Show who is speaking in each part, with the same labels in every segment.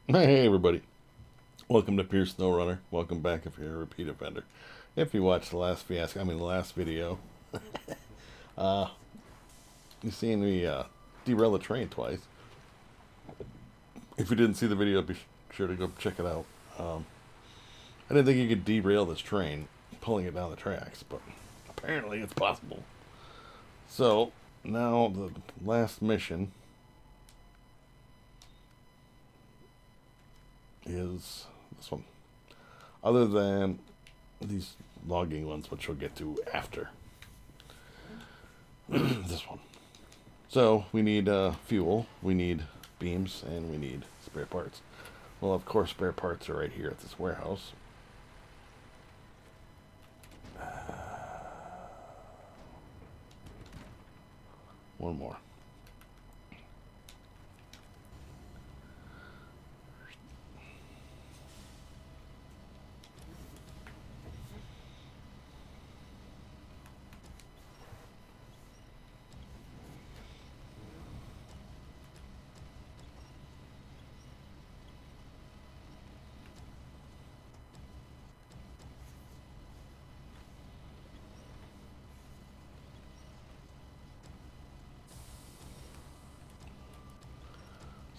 Speaker 1: Hey everybody, welcome to Pure Snowrunner. Welcome back if you're a repeat offender. If you watched the last the last video, uh, you seen me derail the train twice. If you didn't see the video, be sure to go check it out. I didn't think you could derail this train pulling it down the tracks, but apparently it's possible. So now the last mission is this one. Other than these logging ones, which we'll get to after this one. So we need fuel, we need beams, and we need spare parts. Well, of course, spare parts are right here at this warehouse. One more.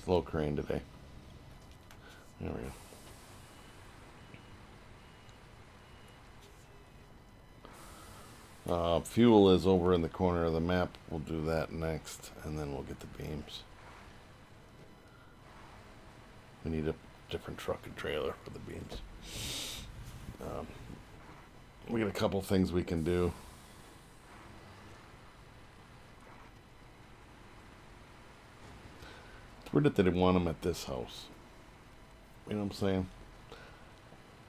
Speaker 1: Slow crane today. There we go. Fuel is over in the corner of the map. We'll do that next, and then we'll get the beams. We need a different truck and trailer for the beams. Um, we got a couple things we can do. It's weird that they didn't want them at this house. You know what I'm saying?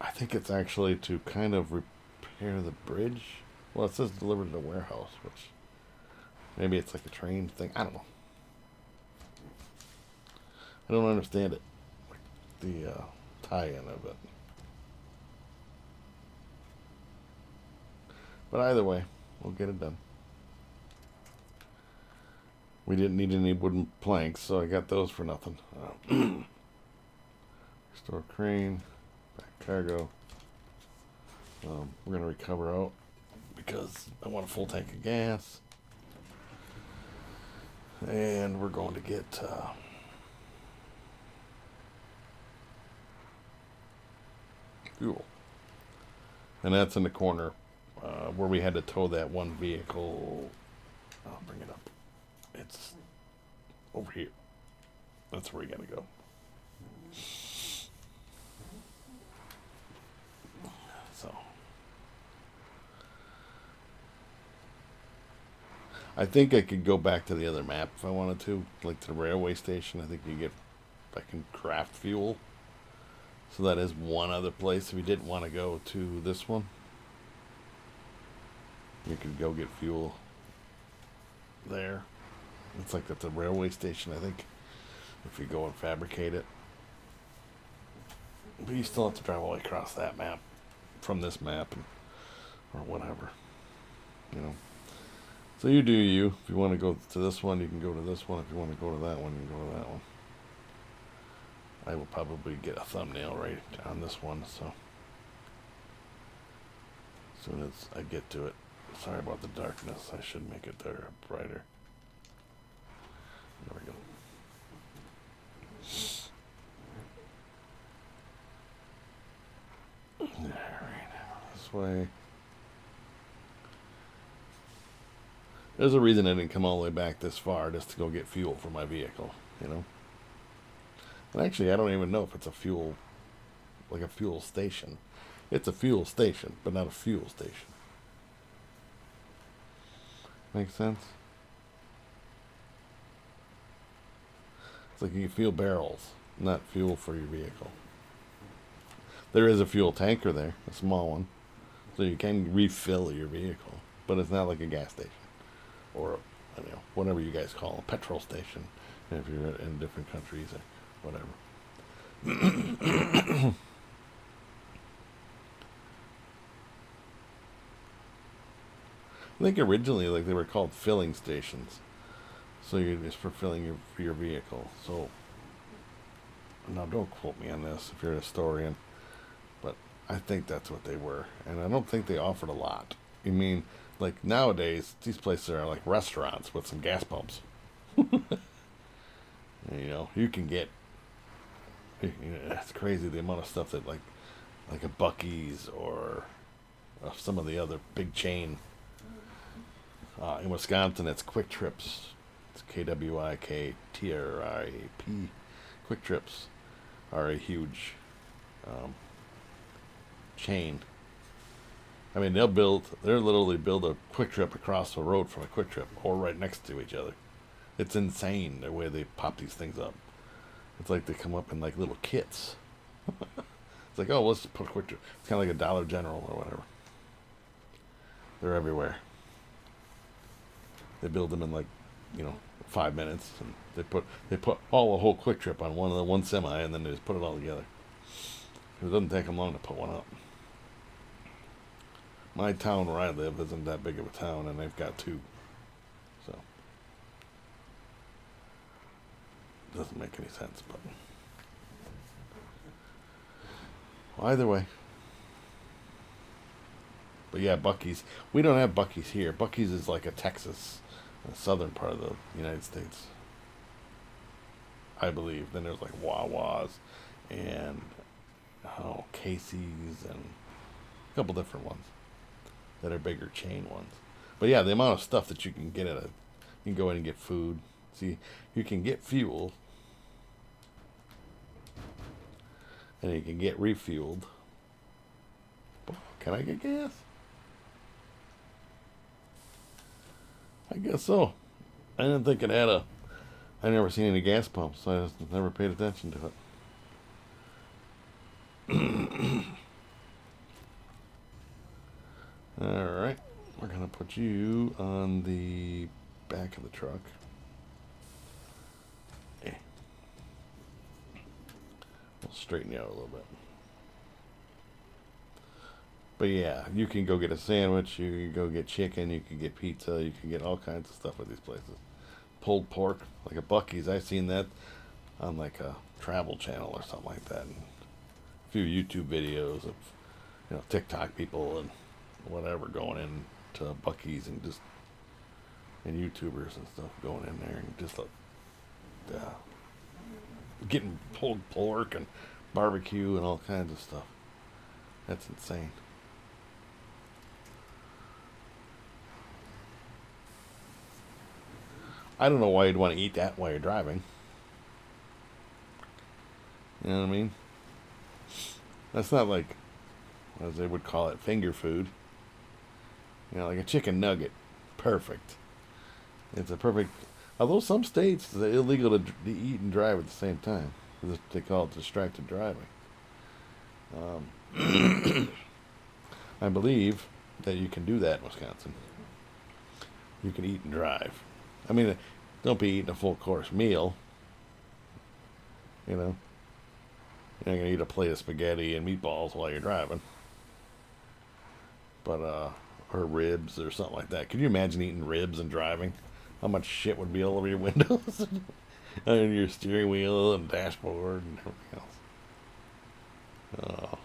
Speaker 1: I think it's actually to kind of repair the bridge. Well, it says delivered to the warehouse, which maybe it's like a train thing. I don't know. I don't understand it. The tie-in of it. But either way, we'll get it done. We didn't need any wooden planks, so I got those for nothing. Restore crane, back cargo. We're gonna recover out because I want a full tank of gas, and we're going to get fuel, and that's in the corner where we had to tow that one vehicle. I'll bring it up. It's over here. That's where we gotta go. So I think I could go back to the other map if I wanted to, like to the railway station. I think I can craft fuel. So that is one other place. If you didn't want to go to this one, you could go get fuel there. It's like at the railway station, I think, if you go and fabricate it. But you still have to drive all the way across that map from this map or whatever, you know. So you do you. If you want to go to this one, you can go to this one. If you want to go to that one, you can go to that one. I will probably get a thumbnail right on this one, so as soon as I get to it. Sorry about the darkness. I should make it there brighter. There we go. Alright, this way. There's a reason I didn't come all the way back this far just to go get fuel for my vehicle, you know? And actually, I don't even know if it's a fuel, like a fuel station. It's a fuel station, but not a fuel station. Make sense? It's like you can fuel barrels, not fuel for your vehicle. There is a fuel tanker there, a small one, so you can refill your vehicle, but it's not like a gas station or whatever you guys call a petrol station if you're in different countries or whatever. I think originally, like, they were called filling stations, so you're just for filling your vehicle. So Now, don't quote me on this if you're a historian, but I think that's what they were. And I don't think they offered a lot. You mean, like nowadays, these places are like restaurants with some gas pumps. And, you can get. It's crazy the amount of stuff that like a Bucky's or some of the other big chain. In Wisconsin, it's Quick Trips. It's KWIKTRIP. Quick Trips are a huge um, chain. I mean, they'll literally build a Quick Trip across the road from a Quick Trip or right next to each other. It's insane the way they pop these things up. It's like they come up in like little kits. It's like, oh, let's put a Quick Trip. It's kind of like a Dollar General or whatever. They're everywhere. They build them in like, 5 minutes, and they put all the whole Quick Trip on one semi, and then they just put it all together. It doesn't take them long to put one up. My town where I live isn't that big of a town, and they've got two, so it doesn't make any sense. But well, either way. But yeah, Bucky's. We don't have Bucky's here. Bucky's is like a Texas, southern part of the United States, I believe. Then there's like Wawa's and Casey's and a couple different ones that are bigger chain ones. But yeah, the amount of stuff that you can get you can go in and get food. See, you can get fuel, and you can get refueled. Can I get gas? I guess so. I didn't think it had I never seen any gas pumps, so I just never paid attention to it. Alright. We're going to put you on the back of the truck. Okay. We'll straighten you out a little bit. But yeah, you can go get a sandwich, you can go get chicken, you can get pizza, you can get all kinds of stuff at these places. Pulled pork, like a Bucky's, I've seen that on like a travel channel or something like that. And a few YouTube videos of, TikTok people and whatever going into Bucky's and YouTubers and stuff going in there and just getting pulled pork and barbecue and all kinds of stuff. That's insane. I don't know why you'd want to eat that while you're driving. You know what I mean? That's not like, as they would call it, finger food. Like a chicken nugget. Perfect. It's a perfect... Although some states, it's illegal to eat and drive at the same time. They call it distracted driving. I believe that you can do that in Wisconsin. You can eat and drive. I mean, don't be eating a full course meal. You're not going to eat a plate of spaghetti and meatballs while you're driving. But, or ribs or something like that. Could you imagine eating ribs and driving? How much shit would be all over your windows? And your steering wheel and dashboard and everything else. Oh.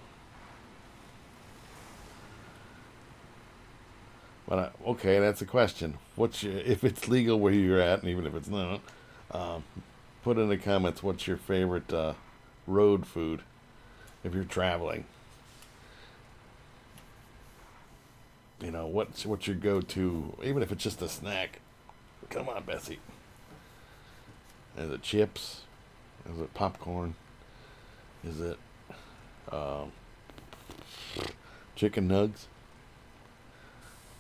Speaker 1: But okay, that's a question. If it's legal where you're at, and even if it's not, put in the comments what's your favorite road food if you're traveling. What's your go-to, even if it's just a snack. Come on, Bessie. Is it chips? Is it popcorn? Is it chicken nugs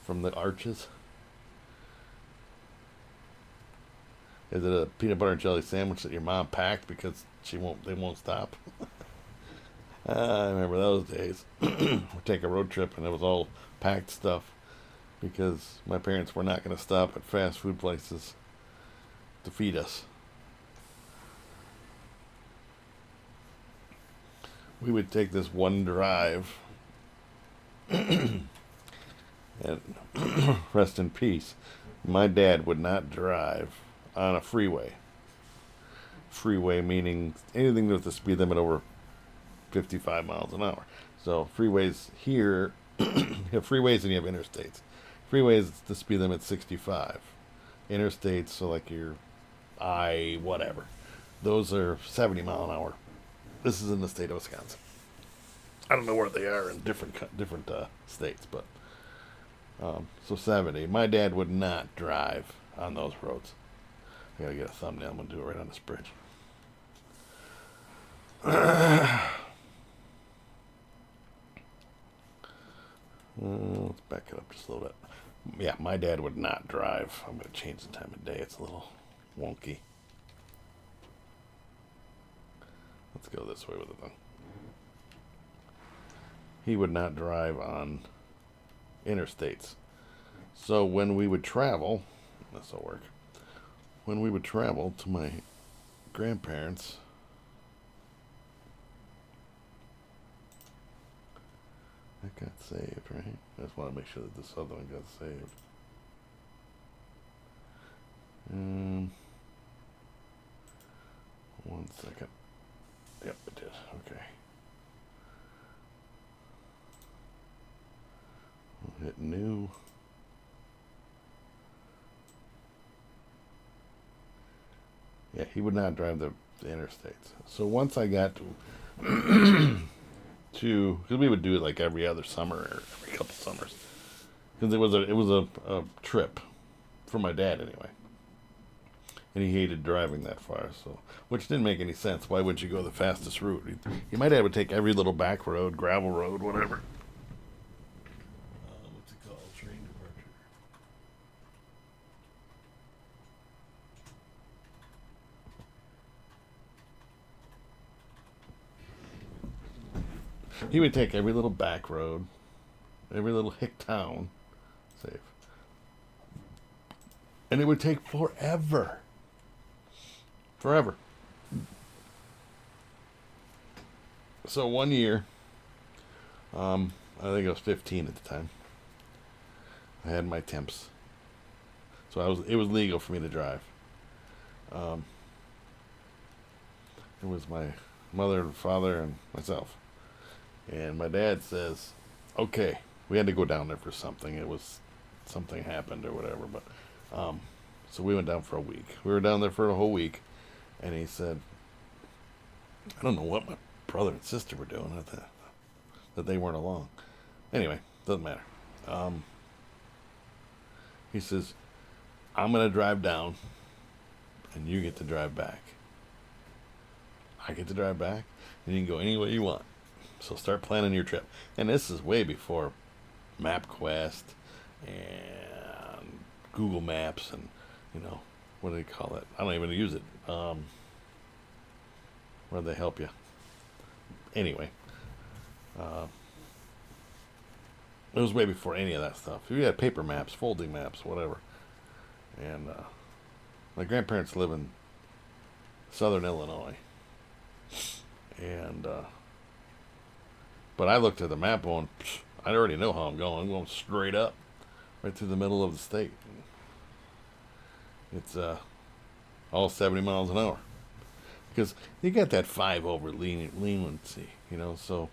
Speaker 1: from the Arches? Is it a peanut butter and jelly sandwich that your mom packed because they won't stop? I remember those days. We'd take a road trip and it was all packed stuff because my parents were not going to stop at fast food places to feed us. We would take this one drive, and rest in peace, my dad would not drive on a freeway. freeway meaning anything with the speed limit over 55 miles an hour. So freeways here, you have freeways and you have interstates. Freeways, the speed limit's 65. Interstates, so like your whatever, those are 70 mile an hour. This is in the state of Wisconsin. I don't know where they are in different states, but so 70. My dad would not drive on those roads. I gotta get a thumbnail. I'm gonna do it right on this bridge. Let's back it up just a little bit. Yeah, my dad would not drive. I'm gonna change the time of day. It's a little wonky. Let's go this way with it then. He would not drive on interstates. So when we would travel, this will work. When we would travel to my grandparents, that got saved, right? I just want to make sure that this other one got saved. One second. Yep, it did. Okay. We'll hit new. Yeah, he would not drive the interstates. So once I got to because we would do it like every other summer or every couple summers, because it was a trip for my dad anyway, and he hated driving that far, so which didn't make any sense. Why would you go the fastest route? My dad would take every little back road, gravel road, whatever. What's it called? Train departure. He would take every little back road, every little hick town, safe. And it would take forever. Forever. So one year, I think I was 15 at the time. I had my temps. So it was legal for me to drive. It was my mother, father, and myself. And my dad says, okay, we had to go down there for something. It was something happened or whatever, but so we went down for a week. We were down there for a whole week, and he said, I don't know what my brother and sister were doing that they weren't along. Anyway, doesn't matter. He says, I'm gonna drive down, and you get to drive back. I get to drive back, and you can go any way you want. So start planning your trip. And this is way before MapQuest and Google Maps and, what do they call it? I don't even use it. Where they help you. Anyway. It was way before any of that stuff. We had paper maps, folding maps, whatever. And my grandparents live in southern Illinois. And but I looked at the map going, I already know how I'm going. I'm going straight up, right through the middle of the state. It's all 70 miles an hour. Because you got that 5 over leniency, so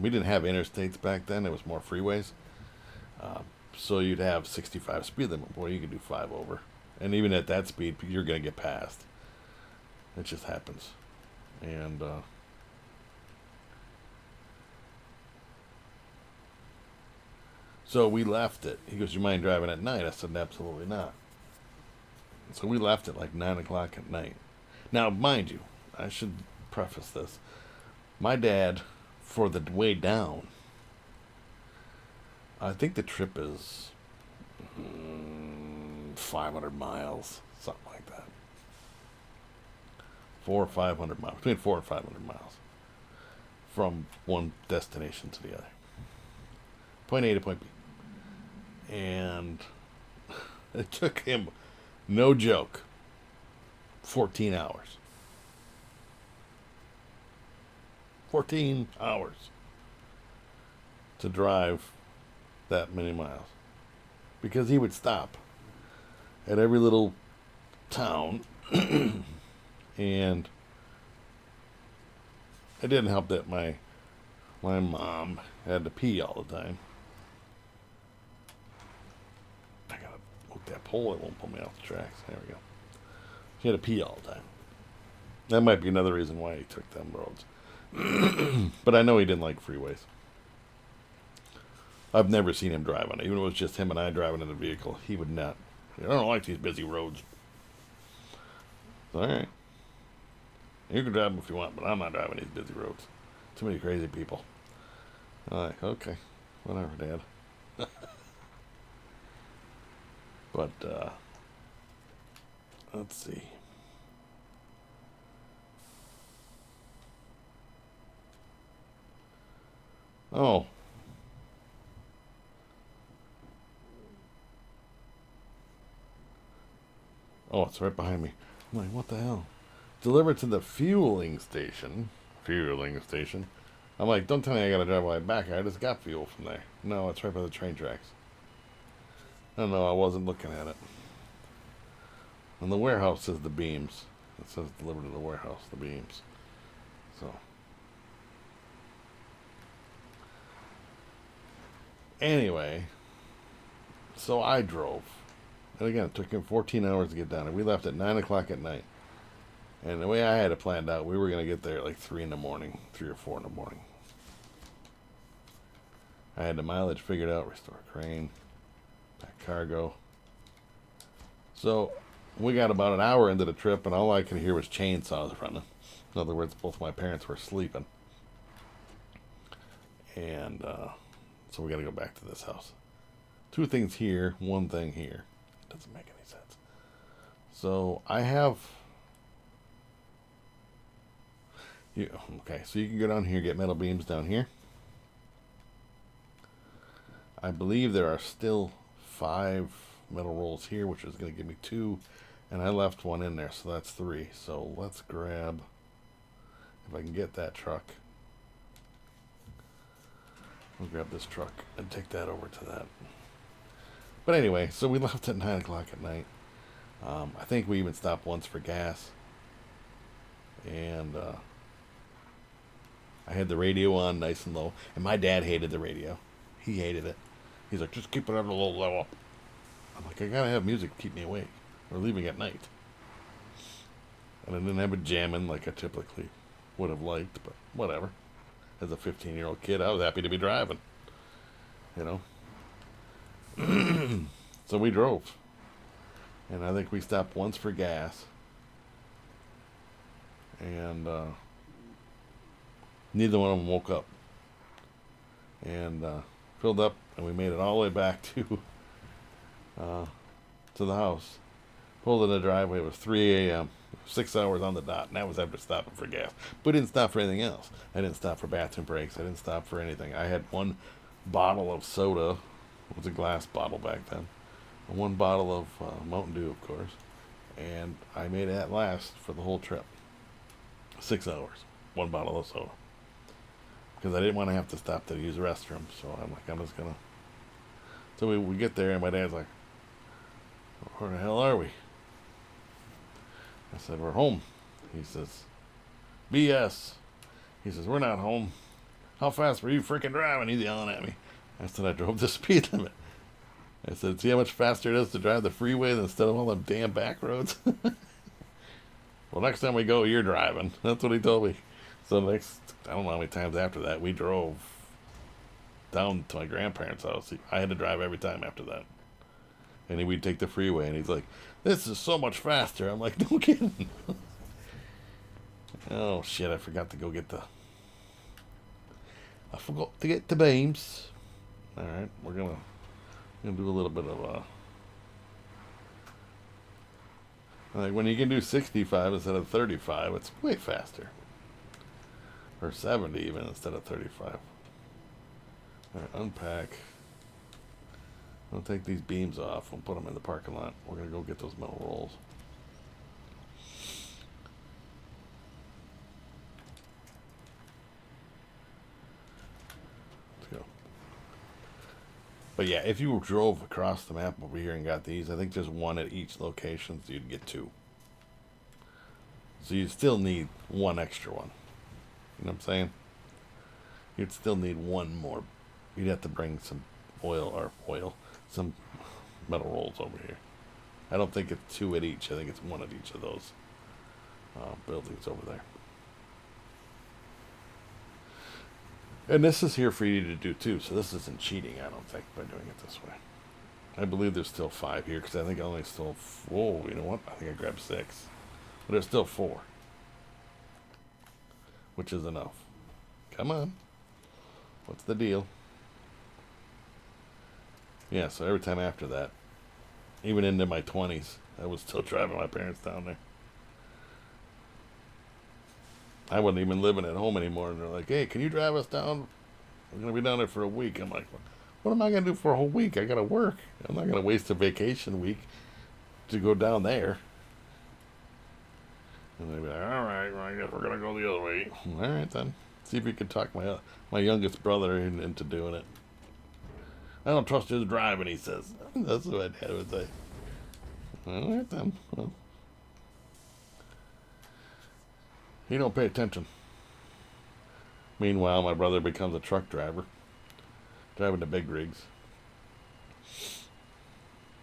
Speaker 1: we didn't have interstates back then. It was more freeways. So you'd have 65 speed limit. Boy, you could do 5 over. And even at that speed, you're going to get passed. It just happens. And so we left it. He goes, you mind driving at night? I said, absolutely not. So we left at like 9 o'clock at night. Now, mind you, I should preface this. My dad, for the way down, I think the trip is 500 miles, something like that. 400 or 500 miles, between 400 and 500 miles from one destination to the other. Point A to point B. And it took him, no joke, 14 hours. 14 hours to drive that many miles. Because he would stop at every little town And it didn't help that my mom had to pee all the time. I gotta hook that pole. It won't pull me off the tracks. There we go. She had to pee all the time. That might be another reason why he took them roads. But I know he didn't like freeways. I've never seen him drive on it. Even if it was just him and I driving in the vehicle, he would not. I don't like these busy roads. All right. You can drive them if you want, but I'm not driving these busy roads. Too many crazy people. I'm like, okay. Whatever, Dad. But, let's see. Oh. Oh, it's right behind me. I'm like, what the hell? Delivered to the fueling station. Fueling station. I'm like, don't tell me I gotta drive all the way back. I just got fuel from there. No, it's right by the train tracks. I don't know, I wasn't looking at it. And the warehouse says the beams. It says delivered to the warehouse, the beams. So. Anyway. So I drove. And again, it took him 14 hours to get down there. We left at 9 o'clock at night. And the way I had it planned out, we were going to get there at like 3 in the morning. 3 or 4 in the morning. I had the mileage figured out. Restore crane. Pack cargo. So, we got about an hour into the trip, and all I could hear was chainsaws running. In other words, both my parents were sleeping. And, so we got to go back to this house. 2 things here, 1 thing here. Doesn't make any sense. So I have. Okay, so you can go down here, get metal beams down here. I believe there are still 5 metal rolls here, which is going to give me 2, and I left 1 in there, so that's 3. So let's grab, if I can get that truck. We'll grab this truck and take that over to that. But anyway, so we left at 9 o'clock at night. I think we even stopped once for gas. And I had the radio on nice and low. And my dad hated the radio. He hated it. He's like, just keep it at a low level. I'm like, I gotta have music to keep me awake. We're leaving at night. And I didn't have it jamming like I typically would have liked, but whatever. As a 15-year-old kid, I was happy to be driving. You know? So we drove. And I think we stopped once for gas. And neither one of them woke up. And filled up, and we made it all the way back to the house. Pulled in the driveway. It was 3 a.m. 6 hours on the dot, and that was after stopping for gas. But I didn't stop for anything else. I didn't stop for bathroom breaks. I didn't stop for anything. I had 1 bottle of soda. It was a glass bottle back then. And 1 bottle of Mountain Dew, of course. And I made that last for the whole trip. 6 hours. 1 bottle of soda. Because I didn't want to have to stop to use the restroom. So I'm like, I'm just going to... So we get there, and my dad's like, where the hell are we? I said, we're home. He says, BS. He says, we're not home. How fast were you freaking driving? He's yelling at me. I said, I drove the speed limit. I said, see how much faster it is to drive the freeway instead of all them damn back roads? Well, next time we go, you're driving. That's what he told me. So next, I don't know how many times after that, we drove down to my grandparents' house. I had to drive every time after that. And we'd take the freeway, and he's like, this is so much faster. I'm like, no kidding. Oh, shit, I forgot to go get I forgot to get the beams. Alright, we're gonna do a little bit of like when you can do 65 instead of 35, it's way faster. Or 70 even instead of 35. Alright, unpack. I'll take these beams off. We'll put them in the parking lot. We're gonna go get those metal rolls. But yeah, if you drove across the map over here and got these, I think there's 1 at each location, so you'd get 2. So you still need one extra one. You know what I'm saying? You'd still need one more. You'd have to bring some some metal rolls over here. I don't think it's two at each. I think it's one at each of those buildings over there. And this is here for you to do too, so this isn't cheating, I don't think, by doing it this way. I believe there's still 5 here, because I think I only stole 4. You know what? I think I grabbed 6. But there's still 4. Which is enough. Come on. What's the deal? Yeah, so every time after that, even into my 20s, I was still driving my parents down there. I wasn't even living at home anymore, and they're like, hey, can you drive us down? We're going to be down there for a week. I'm like, what am I going to do for a whole week? I got to work. I'm not going to waste a vacation week to go down there. And they'd be like, all right, well, I guess we're going to go the other way. All right, then. See if you can talk my youngest brother into doing it. I don't trust his driving, he says. That's what my dad would say. All right, then. Well, he don't pay attention. Meanwhile, my brother becomes a truck driver, driving the big rigs.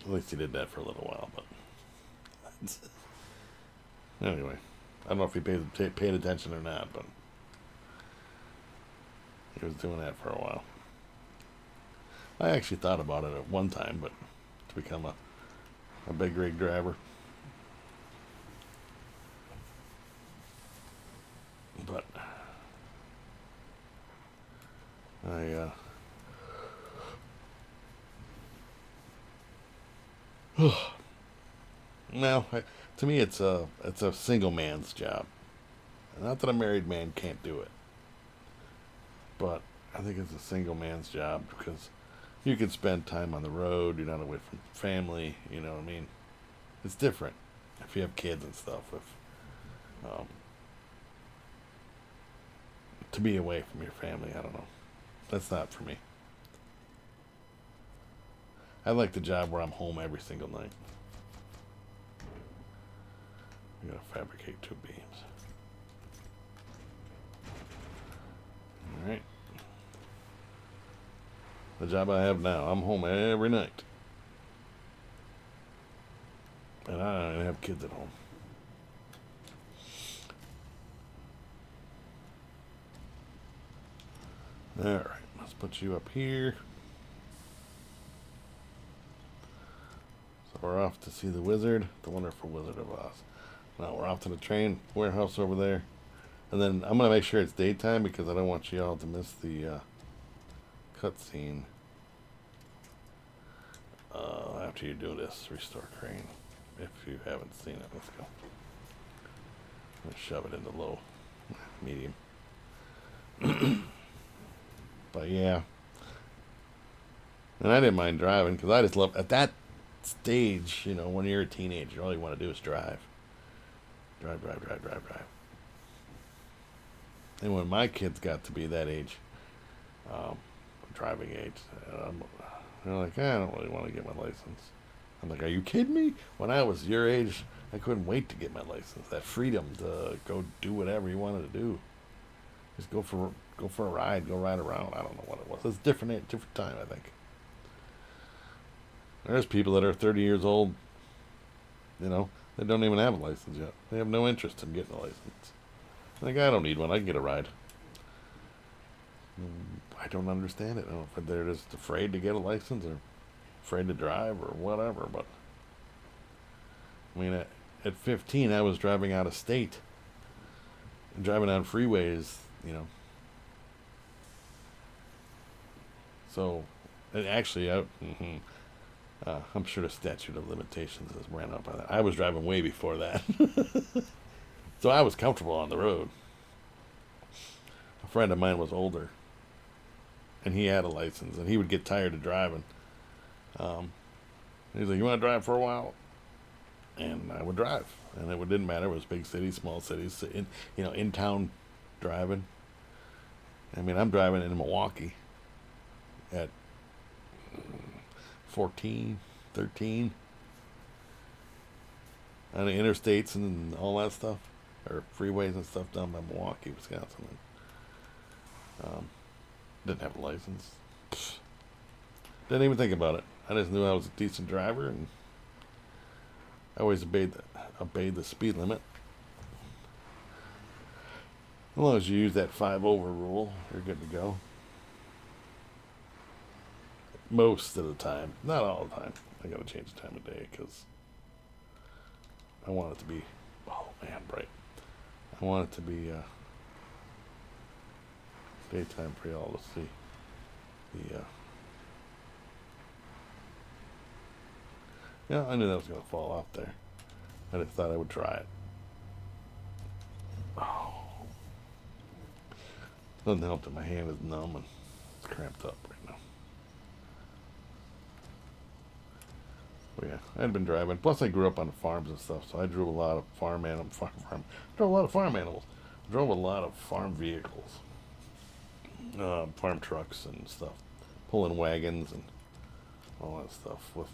Speaker 1: At least he did that for a little while, but anyway, I don't know if he paid attention or not, but he was doing that for a while. I actually thought about it at one time, but to become a big rig driver. But no, to me it's a single man's job. Not that a married man can't do it, but I think it's a single man's job because you can spend time on the road. You're not away from family. You know what I mean? It's different if you have kids and stuff. To be away from your family, I don't know. That's not for me. I like the job where I'm home every single night. I'm gonna fabricate 2 beams. Alright. The job I have now, I'm home every night. And I don't have kids at home. Alright, let's put you up here. So we're off to see the wizard, the wonderful Wizard of Oz. Now we're off to the train warehouse over there. And then I'm going to make sure it's daytime because I don't want you all to miss the cutscene. After you do this, restore crane. If you haven't seen it, let's go. I'm going to shove it into low, medium. But yeah. And I didn't mind driving because I just love, at that stage, you know, when you're a teenager, all you want to do is drive. Drive. And when my kids got to be that age, driving age, they're like, I don't really want to get my license. I'm like, are you kidding me? When I was your age, I couldn't wait to get my license. That freedom to go do whatever you wanted to do. Just go for a ride, go ride around. I don't know what it was. It's different time, I think. There's people that are 30 years old, you know, they don't even have a license yet. They have no interest in getting a license. Like, I don't need one. I can get a ride. I don't understand it. I don't know if they're just afraid to get a license or afraid to drive or whatever. But I mean, at 15, I was driving out of state, driving on freeways, you know. So, and actually, I'm sure the statute of limitations has ran out by that. I was driving way before that. So I was comfortable on the road. A friend of mine was older, and he had a license, and he would get tired of driving. He's like, you want to drive for a while? And I would drive. And it didn't matter. It was big cities, small cities, in town driving. I mean, I'm driving in Milwaukee at 14, 13 on the interstates and all that stuff. or freeways and stuff down by Milwaukee, Wisconsin. Um, didn't have a license. Pfft. Didn't even think about it. I just knew I was a decent driver, and I always obeyed the speed limit. As long as you use that 5 over rule, you're good to go. Most of the time, not all the time. I gotta change the time of day because I want it to be, oh man, bright. I want it to be daytime for y'all to see the. Yeah, I knew that was gonna fall off there. I just thought I would try it. Oh, doesn't help that my hand is numb and it's cramped up right now. But yeah, I had been driving. Plus, I grew up on the farms and stuff, so I drove a lot of drove a lot of farm animals. Drove a lot of farm vehicles, farm trucks and stuff, pulling wagons and all that stuff with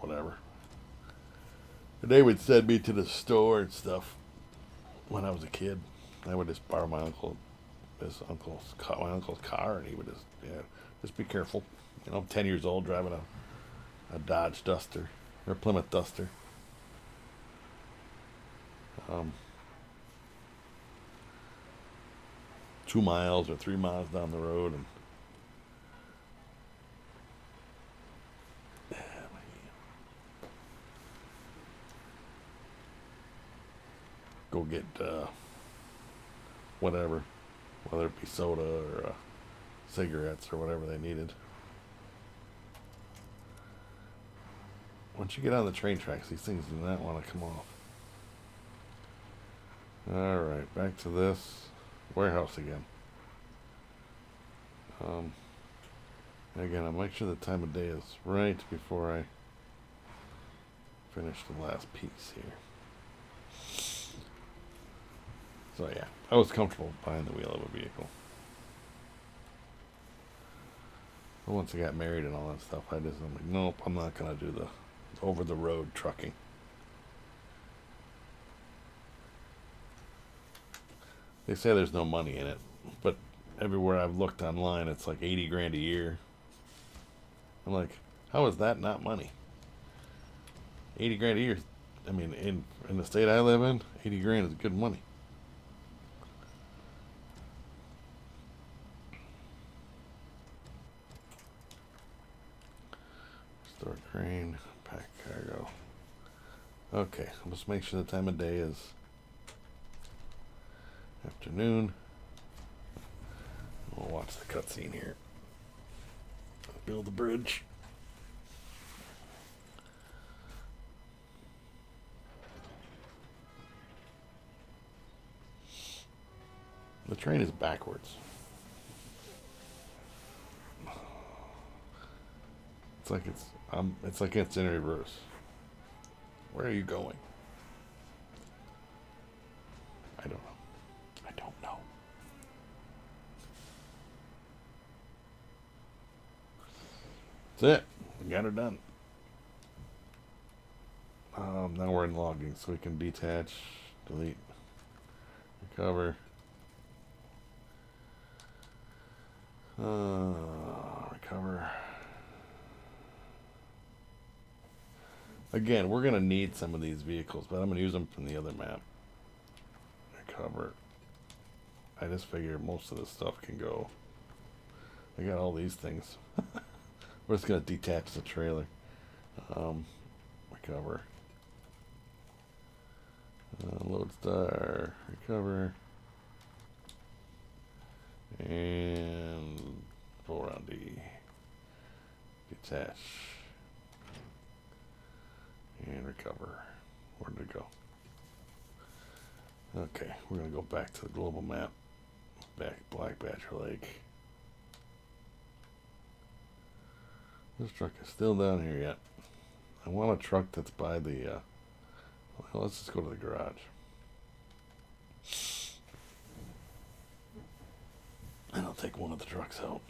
Speaker 1: whatever. And they would send me to the store and stuff when I was a kid. I would just borrow my uncle's car, and he would just be careful. You know, I'm 10 years old driving a Dodge Duster or Plymouth Duster. 2 miles or 3 miles down the road, and go get whatever, whether it be soda or cigarettes or whatever they needed. Once you get on the train tracks, these things do not want to come off. Alright, back to this warehouse again. Again, I'll make sure the time of day is right before I finish the last piece here. So yeah, I was comfortable behind the wheel of a vehicle. But once I got married and all that stuff, I'm like, nope, I'm not going to do the over-the-road trucking. They say there's no money in it, but everywhere I've looked online, it's like 80 grand a year. I'm like, how is that not money? 80 grand a year. I mean, in the state I live in, 80 grand is good money. Store crane, pack cargo. Okay, let's make sure the time of day is afternoon. We'll watch the cutscene here. Build the bridge. The train is backwards. It's like it's in reverse. Where are you going? I don't know. I don't know. That's it. We got her done. Now we're in logging, so we can detach, delete, recover. Recover. Again, we're going to need some of these vehicles, but I'm going to use them from the other map. Recover. I just figure most of this stuff can go. I got all these things. We're just going to detach the trailer. Recover. Load star. Recover. And pull around D. Detach. And recover. Where did it go? Okay, we're going to go back to the global map. Back Black Badger Lake. This truck is still down here yet. I want a truck that's by the, well, let's just go to the garage. And I'll take one of the trucks out.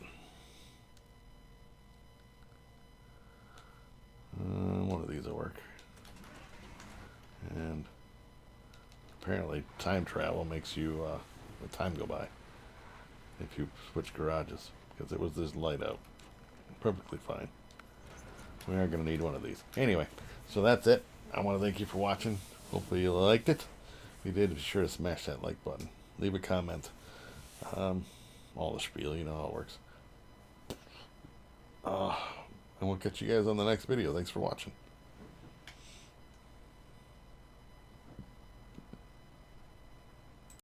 Speaker 1: One of these will work. And apparently time travel makes you the time go by if you switch garages, because it was this light out. Perfectly fine. We are going to need one of these. Anyway, so that's it. I want to thank you for watching. Hopefully you liked it. If you did, be sure to smash that like button. Leave a comment. All the spiel, you know how it works. And we'll catch you guys on the next video. Thanks for watching.